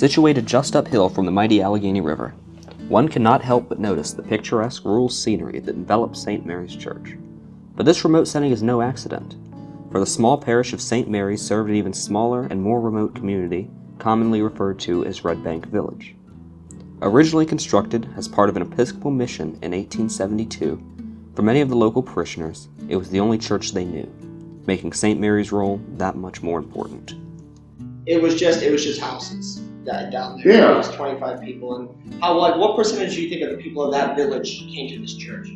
Situated just uphill from the mighty Allegheny River, one cannot help but notice the picturesque rural scenery that envelops St. Mary's Church. But this remote setting is no accident, for the small parish of St. Mary's served an even smaller and more remote community, commonly referred to as Redbank Village. Originally constructed as part of an Episcopal mission in 1872, for many of the local parishioners, it was the only church they knew, making St. Mary's role that much more important. It was just houses down there. Yeah. It was 25 people, and what percentage do you think of the people of that village came to this church?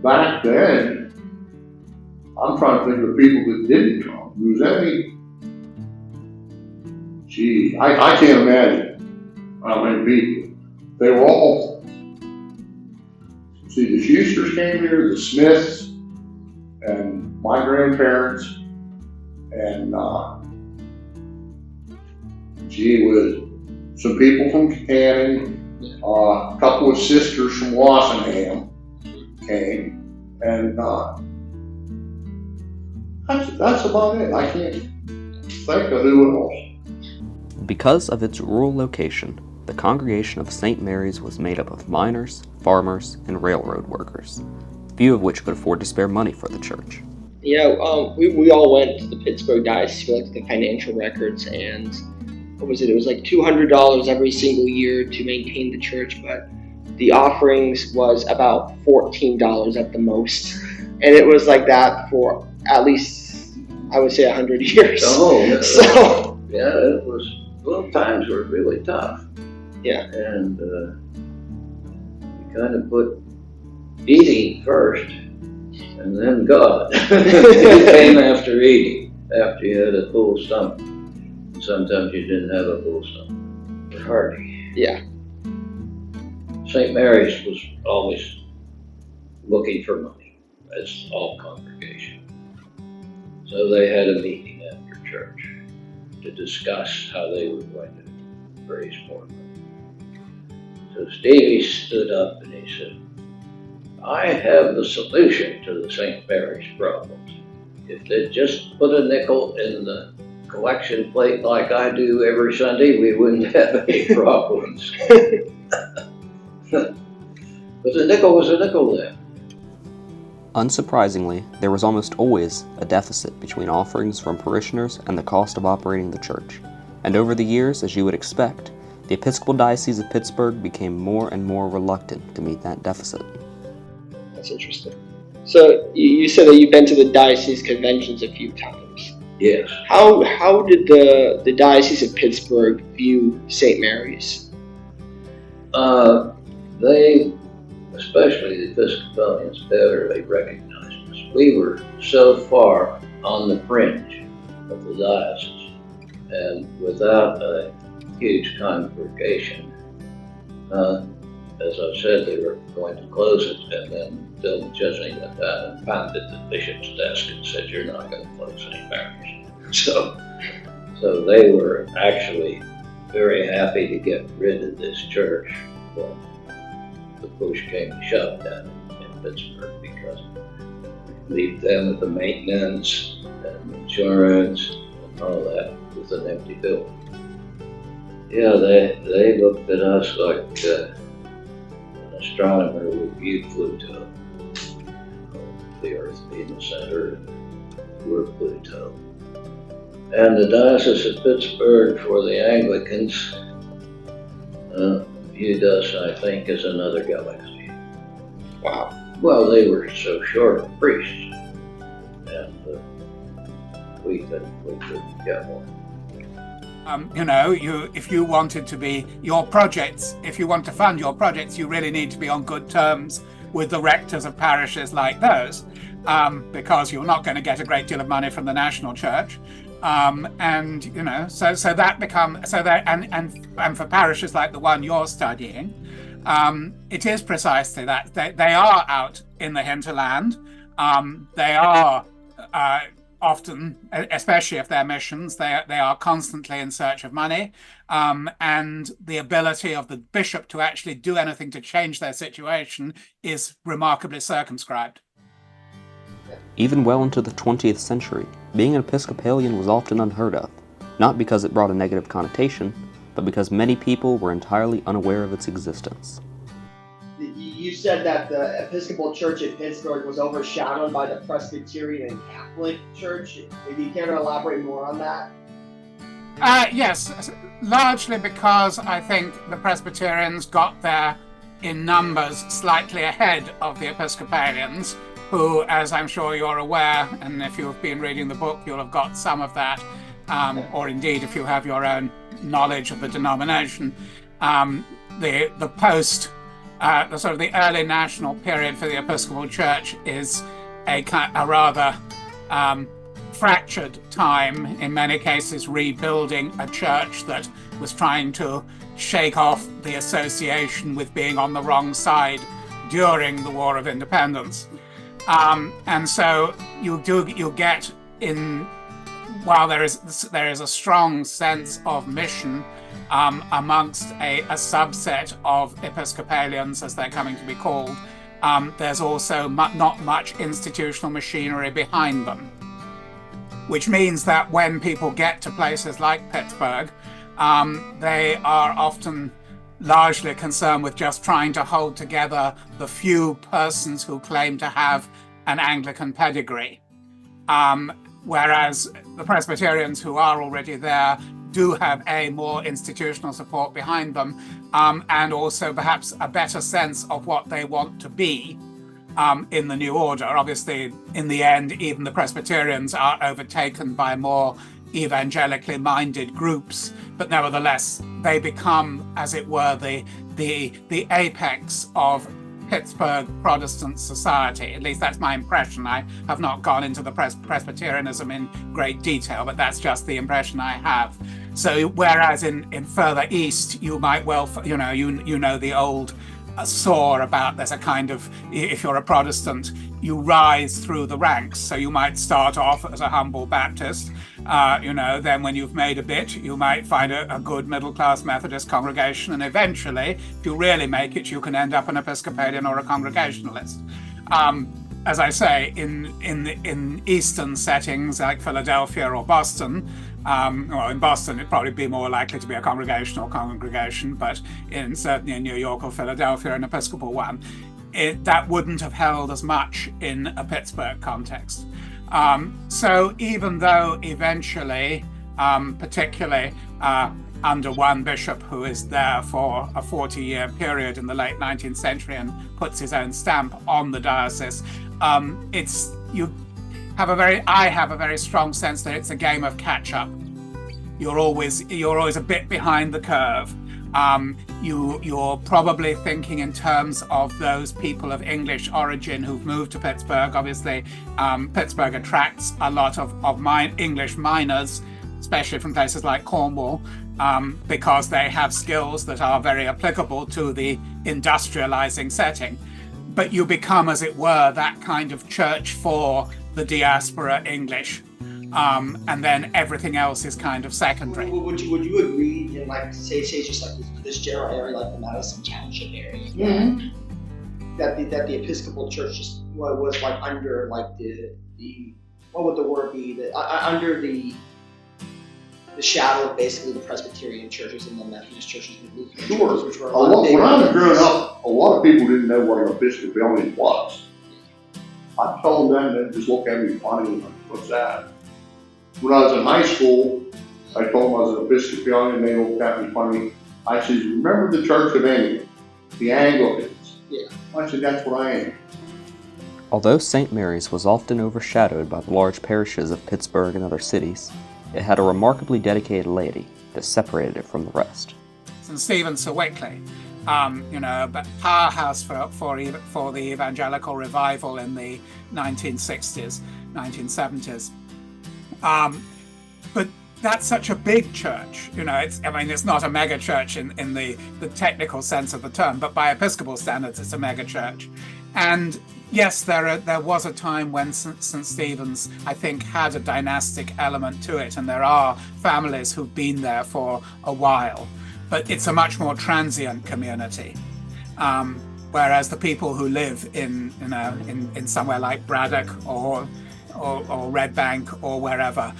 Back then, I'm trying to think of the people that didn't come. Was any? Gee, I can't imagine how many people. They were all. See, the Schusters came here, the Smiths, and my grandparents, and with some people from Canning, a couple of sisters from Wassingham came, and that's about it. I can't think of who else. Because of its rural location, the congregation of St. Mary's was made up of miners, farmers, and railroad workers, few of which could afford to spare money for the church. Yeah, we all went to the Pittsburgh Diocese for the financial records, and what was it? It was like $200 every single year to maintain the church, but the offerings was about $14 at the most, and it was like that for at least, I would say, 100 years. Oh, yeah. So yeah, it was. Well, times were really tough. Yeah, and you kind of put eating first, and then God. It came after eating, after you had a full stomach. Sometimes you didn't have a full stomach. Hardly. yeah. St. Mary's was always looking for money, as all congregation. So they had a meeting after church to discuss how they were going to raise more money. So Stevie stood up and he said, I have the solution to the St. Mary's problems. If they just put a nickel in the collection plate like I do every Sunday, we wouldn't have any problems. But the nickel was a nickel then. Unsurprisingly, there was almost always a deficit between offerings from parishioners and the cost of operating the church. And over the years, as you would expect, the Episcopal Diocese of Pittsburgh became more and more reluctant to meet that deficit. That's interesting. So you said that you've been to the diocese conventions a few times. Yes. How did the Diocese of Pittsburgh view St. Mary's? They, especially the Episcopalians, better recognized us. We were so far on the fringe of the diocese, and without a huge congregation. As I said, they were going to close it, and then Bill McChesney went down and pounded the bishop's desk and said, "You're not going to close St. Mary's." So they were actually very happy to get rid of this church when the push came to shove down in Pittsburgh, because leave them with the maintenance and insurance and all that with an empty building. Yeah, they looked at us like an astronomer would view Pluto. The Earth being the center, we're Pluto. And the Diocese of Pittsburgh, for the Anglicans, viewed us, I think, as another galaxy. Wow. Well, they were so short of priests, and we couldn't get one. If you wanted to be your projects, if you want to fund your projects, you really need to be on good terms with the rectors of parishes like those, because you're not going to get a great deal of money from the national church. And for parishes like the one you're studying, it is precisely that they are out in the hinterland. They are often, especially if they're missions, they are constantly in search of money, and the ability of the bishop to actually do anything to change their situation is remarkably circumscribed. Even well into the 20th century, being an Episcopalian was often unheard of. not because it brought a negative connotation, but because many people were entirely unaware of its existence. You said that the Episcopal Church in Pittsburgh was overshadowed by the Presbyterian and Catholic Church. Maybe you care to elaborate more on that? Yes, largely because I think the Presbyterians got there in numbers slightly ahead of the Episcopalians, who, as I'm sure you're aware, and if you've been reading the book, you'll have got some of that, or indeed if you have your own knowledge of the denomination, the post, the sort of the early national period for the Episcopal Church is a rather fractured time, in many cases rebuilding a church that was trying to shake off the association with being on the wrong side during the War of Independence. And so you get in, while there is a strong sense of mission amongst a subset of Episcopalians, as they're coming to be called, there's also not much institutional machinery behind them. Which means that when people get to places like Pittsburgh, they are often largely concerned with just trying to hold together the few persons who claim to have an Anglican pedigree. Whereas the Presbyterians who are already there do have more institutional support behind them, and also perhaps a better sense of what they want to be in the new order. Obviously, in the end, even the Presbyterians are overtaken by more evangelically minded groups, but nevertheless, they become, as it were, the apex of Pittsburgh Protestant society. At least that's my impression. I have not gone into the Presbyterianism in great detail, but that's just the impression I have. So whereas in further east, you might well, you know the old saw about there's a kind of, if you're a Protestant, you rise through the ranks. So you might start off as a humble Baptist, then when you've made a bit, you might find a good middle-class Methodist congregation, and eventually, if you really make it, you can end up an Episcopalian or a Congregationalist. As I say, in Eastern settings like Philadelphia or Boston, in Boston it'd probably be more likely to be a congregational congregation, but certainly in New York or Philadelphia, an Episcopal one, that wouldn't have held as much in a Pittsburgh context. So even though eventually, particularly under one bishop who is there for a 40-year period in the late 19th century and puts his own stamp on the diocese, I have a very strong sense that it's a game of catch-up. You're always a bit behind the curve. You're probably thinking in terms of those people of English origin who've moved to Pittsburgh. Obviously, Pittsburgh attracts a lot of English miners, especially from places like Cornwall, because they have skills that are very applicable to the industrializing setting. But you become, as it were, that kind of church for the diaspora English. And then everything else is kind of secondary. Would you agree in, like, say just like this general area, like the Madison Township area, that the Episcopal Church just was like under like the what would the word be, under the shadow of basically the Presbyterian churches and the Methodist churches and the Lutheran churches, which were when I was growing up, a lot of people didn't know what an Episcopalian was. I told them, and they just looked at me funny, like, what's that? When I was in high school, I told them I was an Episcopalian, and they looked at me funny. I said, remember the Church of England, the Anglicans? Yeah. I said, that's what I am. Although St. Mary's was often overshadowed by the large parishes of Pittsburgh and other cities, it had a remarkably dedicated laity that separated it from the rest. St. Stephen's Sir Wickley, but powerhouse for the evangelical revival in the 1960s, 1970s. But that's such a big church, it's not a mega church in the technical sense of the term, but by Episcopal standards, it's a mega church. And yes, there was a time when St. Stephen's, I think, had a dynastic element to it, and there are families who've been there for a while, but it's a much more transient community. Whereas the people who live in somewhere like Braddock or or Redbank or wherever,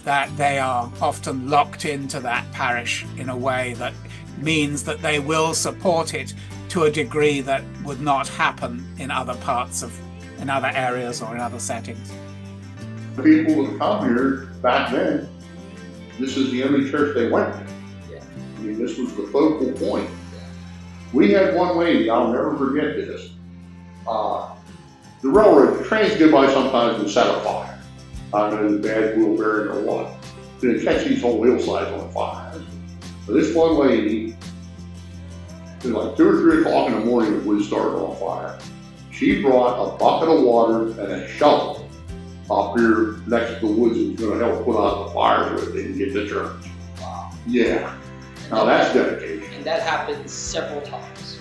that they are often locked into that parish in a way that means that they will support it to a degree that would not happen in other areas or in other settings. The people that come here back then, this is the only church they went to. Yeah. I mean, this was the focal point. We had one lady, I'll never forget this. The railroad trains go by sometimes and set a fire. I don't know, the bad wheel bearing or what. And it catch these whole hillsides on fire. So this one lady, it was like 2 or 3 o'clock in the morning, the wood started on fire. She brought a bucket of water and a shovel up here next to the woods and was going to help put out the fire so it didn't get the church. Wow. Yeah. Now that's dedication. And that happens several times.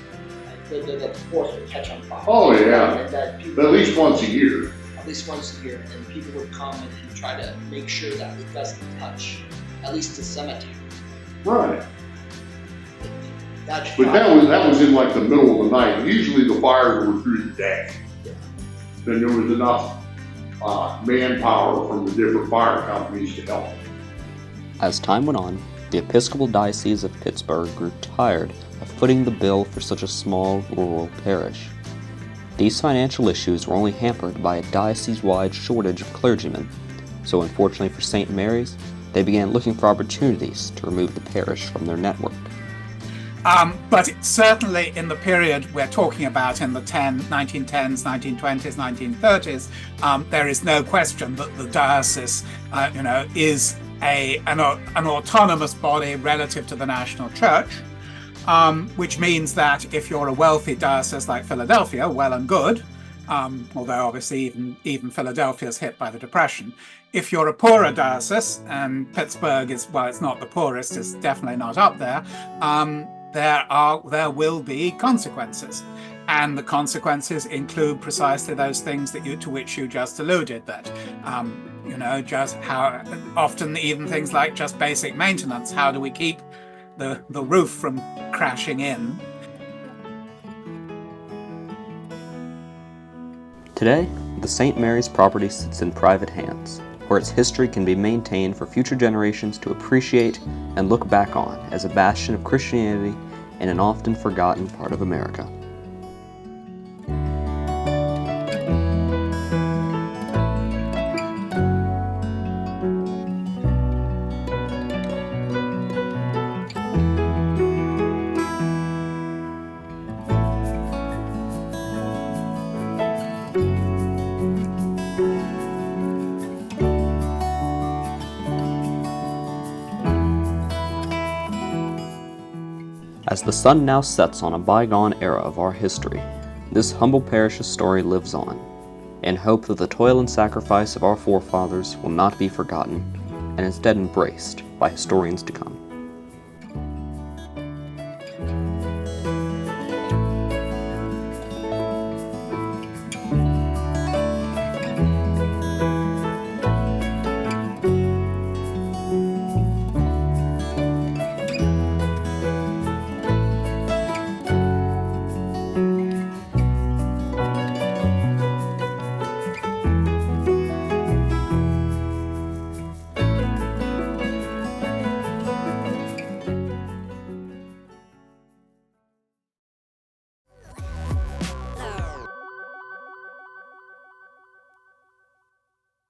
The force would catch on fire. Oh yeah. And that people, At least once a year. at least once a year, and people would come and try to make sure that it doesn't touch at least the cemetery. Right. That's But that was in like the middle of the night. Usually the fires were through the day. Yeah. Then there was enough manpower from the different fire companies to help. As time went on, the Episcopal Diocese of Pittsburgh grew tired of footing the bill for such a small rural parish. These financial issues were only hampered by a diocese-wide shortage of clergymen, so unfortunately for St. Mary's, they began looking for opportunities to remove the parish from their network. But certainly in the period we're talking about, in the 1910s, 1920s, 1930s, there is no question that the diocese, is an autonomous body relative to the national church, which means that if you're a wealthy diocese like Philadelphia, well and good, although obviously even Philadelphia is hit by the Depression. If you're a poorer diocese, and Pittsburgh is, well, it's not the poorest, it's definitely not up there, there will be consequences. And the consequences include precisely those things to which you just alluded, that, just how often even things like just basic maintenance, how do we keep the roof from crashing in? Today, the St. Mary's property sits in private hands, where its history can be maintained for future generations to appreciate and look back on as a bastion of Christianity in an often forgotten part of America. As the sun now sets on a bygone era of our history, this humble parish's story lives on, in hope that the toil and sacrifice of our forefathers will not be forgotten, and instead embraced by historians to come.